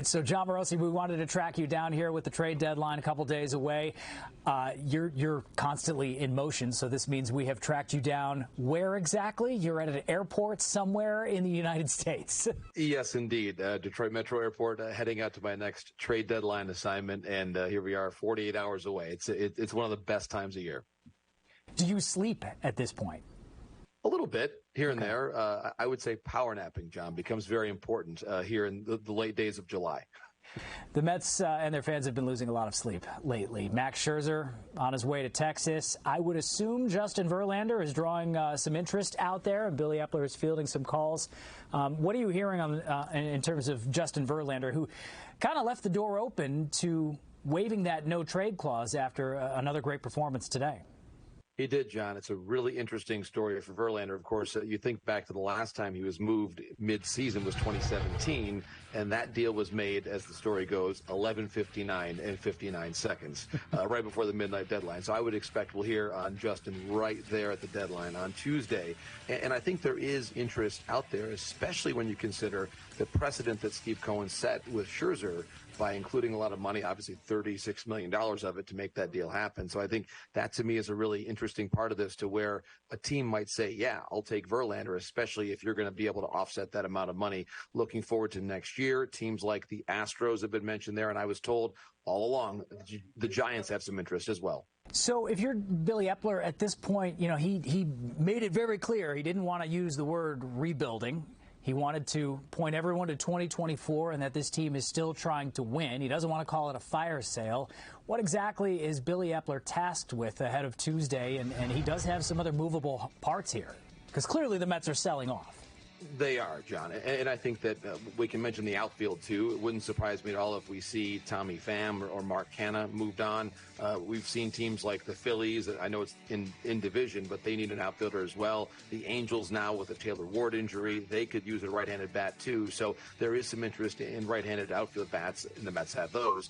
So, Jon Morosi, we wanted to track you down here with the trade deadline a couple days away. You're constantly in motion, so this means we have tracked you down. Where exactly? You're at an airport somewhere in the United States. Yes, indeed. Detroit Metro Airport, heading out to my next trade deadline assignment, and here we are 48 hours away. It's one of the best times of year. Do you sleep at this point? A little bit here and there. I would say power napping, John, becomes very important here in the late days of July. The Mets and their fans have been losing a lot of sleep lately. Max Scherzer on his way to Texas. I would assume Justin Verlander is drawing some interest out there, and Billy Eppler is fielding some calls. What are you hearing in terms of Justin Verlander, who kind of left the door open to waiving that no-trade clause after another great performance today? He did, John. It's a really interesting story for Verlander. Of course, you think back to the last time he was moved mid-season was 2017, and that deal was made, as the story goes, 11:59 and 59 seconds, right before the midnight deadline. So I would expect we'll hear on Justin right there at the deadline on Tuesday. And I think there is interest out there, especially when you consider the precedent that Steve Cohen set with Scherzer by including a lot of money, obviously $36 million of it to make that deal happen. So I think that to me is a really interesting part of this, to where a team might say, yeah, I'll take Verlander, especially if you're going to be able to offset that amount of money looking forward to next year. Teams like the Astros have been mentioned there, and I was told all along the Giants have some interest as well. So if you're Billy Eppler at this point, you know, he made it very clear he didn't want to use the word rebuilding. He wanted to point everyone to 2024 and that this team is still trying to win. He doesn't want to call it a fire sale. What exactly is Billy Eppler tasked with ahead of Tuesday? And he does have some other movable parts here, because clearly the Mets are selling off. They are, John. And I think that we can mention the outfield, too. It wouldn't surprise me at all if we see Tommy Pham or Mark Canha moved on. We've seen teams like the Phillies. I know it's in division, but they need an outfielder as well. The Angels now with a Taylor Ward injury, they could use a right-handed bat, too. So there is some interest in right-handed outfield bats, and the Mets have those.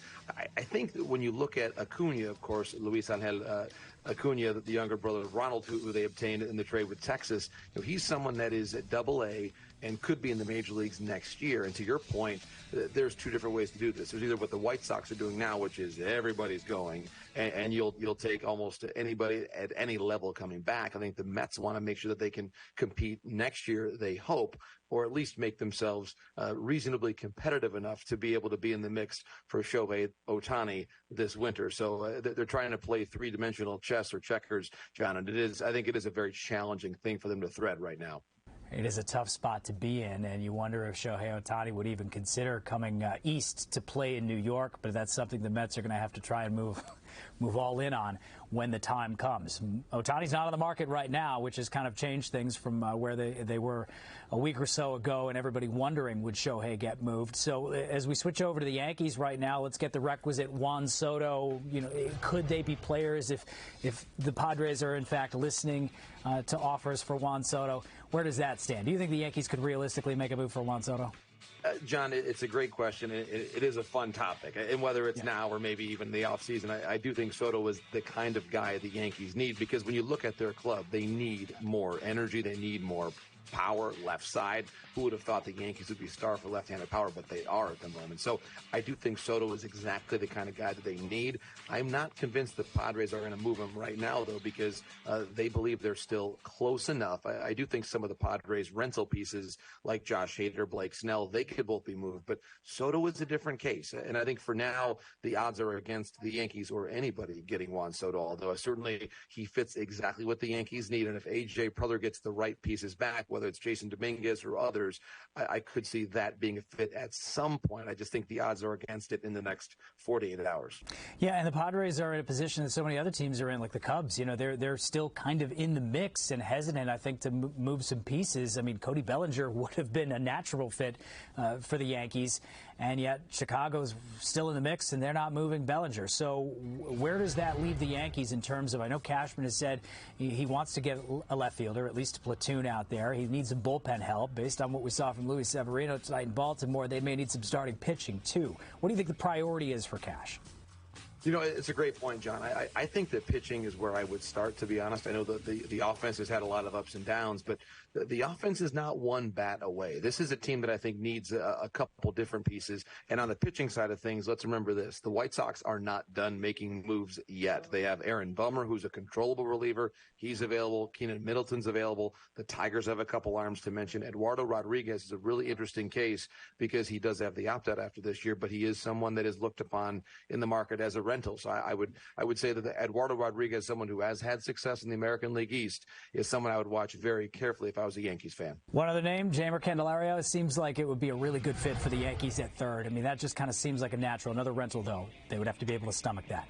I think that when you look at Acuna, of course, Luis Angel Acuna, the younger brother of Ronald, who they obtained in the trade with Texas, you know, he's someone that is at Double-A and could be in the major leagues next year. And to your point, there's two different ways to do this. There's either what the White Sox are doing now, which is everybody's going, and you'll take almost anybody at any level coming back. I think the Mets want to make sure that they can compete next year, they hope, or at least make themselves reasonably competitive enough to be able to be in the mix for Shohei Ohtani this winter. So they're trying to play three-dimensional chess or checkers, John, and I think it is a very challenging thing for them to thread right now. It is a tough spot to be in, and you wonder if Shohei Ohtani would even consider coming east to play in New York, but that's something the Mets are going to have to try and move all in on when the time comes. Ohtani's not on the market right now, which has kind of changed things from where they were a week or so ago, and everybody wondering, would Shohei get moved? So as we switch over to the Yankees right now, let's get the requisite Juan Soto. You know, could they be players if the Padres are in fact listening to offers for Juan Soto? Where does that stand? Do you think the Yankees could realistically make a move for Juan Soto? John, it's a great question. It is a fun topic. And whether it's now or maybe even the offseason, I do think Soto is the kind of guy the Yankees need, because when you look at their club, they need more energy. They need more power, left side. Who would have thought the Yankees would be starved for left-handed power, but they are at the moment. So I do think Soto is exactly the kind of guy that they need. I'm not convinced the Padres are going to move him right now, though, because they believe they're still close enough. I do think some of the Padres rental pieces like Josh Hader, Blake Snell, they could both be moved, but Soto is a different case. And I think for now, the odds are against the Yankees or anybody getting Juan Soto, although certainly he fits exactly what the Yankees need. And if A.J. Preller gets the right pieces back, whether it's Jason Dominguez or others, I could see that being a fit at some point. I just think the odds are against it in the next 48 hours. Yeah, and the Padres are in a position that so many other teams are in, like the Cubs. You know, they're still kind of in the mix and hesitant, I think, to move some pieces. I mean, Cody Bellinger would have been a natural fit for the Yankees, and yet Chicago's still in the mix, and they're not moving Bellinger. So where does that leave the Yankees in terms of, I know Cashman has said he wants to get a left fielder, at least a platoon out there. He needs some bullpen help. Based on what we saw from Luis Severino tonight in Baltimore, they may need some starting pitching, too. What do you think the priority is for Cash? You know, it's a great point, John. I think that pitching is where I would start, to be honest. I know that the offense has had a lot of ups and downs, but the offense is not one bat away. This is a team that I think needs a couple different pieces. And on the pitching side of things, let's remember this. The White Sox are not done making moves yet. They have Aaron Bummer, who's a controllable reliever. He's available. Keenan Middleton's available. The Tigers have a couple arms to mention. Eduardo Rodriguez is a really interesting case because he does have the opt-out after this year, but he is someone that is looked upon in the market as a rental. So I would say that Eduardo Rodriguez, someone who has had success in the American League East, is someone I would watch very carefully if I was a Yankees fan. One other name, Jeimer Candelario. It seems like it would be a really good fit for the Yankees at third. I mean, that just kind of seems like a natural. Another rental, though. They would have to be able to stomach that.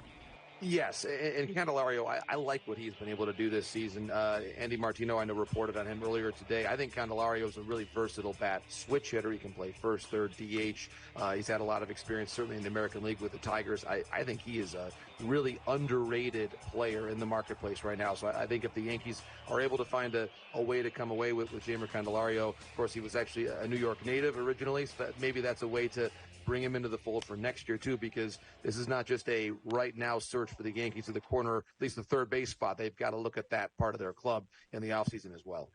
Yes, and Candelario, I like what he's been able to do this season. Andy Martino, I know, reported on him earlier today. I think Candelario is a really versatile bat, switch hitter. He can play first, third, DH. He's had a lot of experience, certainly in the American League with the Tigers. I think he is a really underrated player in the marketplace right now. So I think if the Yankees are able to find a way to come away with Jeimer Candelario, of course, he was actually a New York native originally, so maybe that's a way to bring him into the fold for next year, too, because this is not just a right now search for the Yankees to the corner, at least the third base spot. They've got to look at that part of their club in the offseason as well.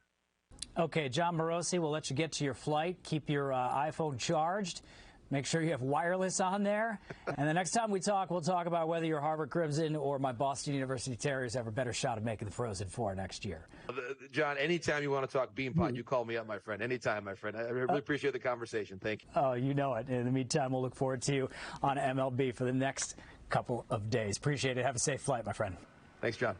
Okay, Jon Morosi, we'll let you get to your flight. Keep your iPhone charged. Make sure you have wireless on there. And the next time we talk, we'll talk about whether your Harvard Crimson or my Boston University Terriers have a better shot of making the Frozen Four next year. John, anytime you want to talk Beanpot, you call me up, my friend. Anytime, my friend. I really appreciate the conversation. Thank you. Oh, you know it. In the meantime, we'll look forward to you on MLB for the next couple of days. Appreciate it. Have a safe flight, my friend. Thanks, John.